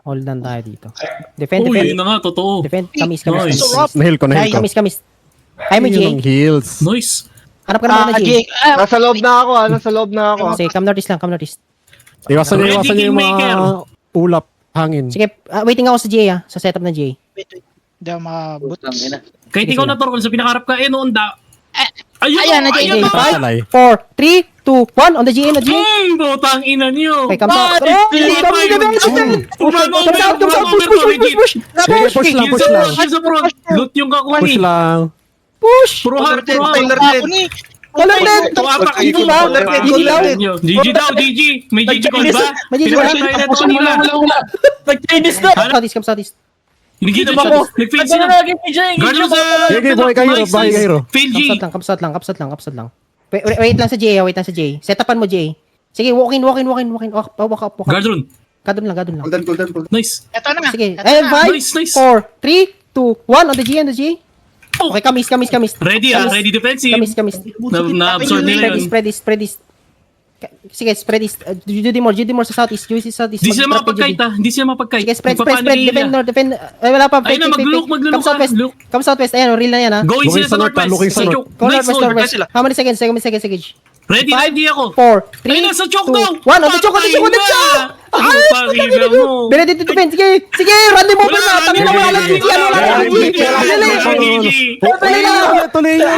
Holdan tayo dito. Defend, Uy, defend. yun na nga, totoo. Defend, kamis. Nice. Nahil ko, nahil ko. Kamis. Kaya mo, Yun Jay. ang heals. Nice. Hanap ka naman na, Jay. Nasa loob na ako, nasa loob na ako. Sige, come northeast lang, come northeast. Iwasan Ready, niyo yung mga Kingmaker. ulap, hangin. Sige, waiting ako sa Jay, sa setup na Jay. Wait. Hindi ako makabot. Kahit ikaw na Torkel, sa pinakarap ka, noon da. Ayun, Ayan, nandiyan, ayun, Jay. Talay. 4, 3, 2, 1, on the GA, on the GA. Botang ina niyo. Okay, come out. Come out, Push. Sige, push lang, push lang. Loot yung kakuha Push ni. lang. Push. Puro hard, puro hard. Ako ni. Walang net. Tuwapak, GG ba? GG daw. GG daw, GG. May GG call ba? May GG ba? Pinapatay na ito kanila. Nag-Chinese na! Southeast, come southeast. Hindi Diba ko? nag-fail Ano sila. na lagi, PJ? Guard sa... Sige, buhay kayo, Nice, buhay nice. kayo. Fail G. Kapsat lang. Wait lang sa Jay, wait lang sa Jay. Setapan mo, Jay. Sige, walk in. Walk up. Guard run. Gadon lang. Golden. Nice. Ito na nga. Sige. Ito And na. 5, Nice, nice. 4, 3, 2, 1, on the G. Oh. Okay, kamis. Ready ready defensive. Kamis. Na-absorb nila yun. Spread this. Sige, spread this. Do more sa southeast. Hindi sila mapagkait ha. Hindi sila mapagkait. Sige, spread. Magpapaano Defend nila. north, defend. Ay, wala pa. Ayun na, maglulok Come southwest. Look. Come southwest. Ayan, real na yan, ha. Going Looking sila sa sa north, northwest. looking sa Sa north. choke. Go Nice northwest, hold. northwest. How many seconds? Sige. Ready ako. 4, 3, Ayun na, sa choke 2, daw. 1. On the choke. Ano pa ina mo? Ready to defend. Sige, random over na. Tangin na wala lang. Wala lang. GG. Tuloy na.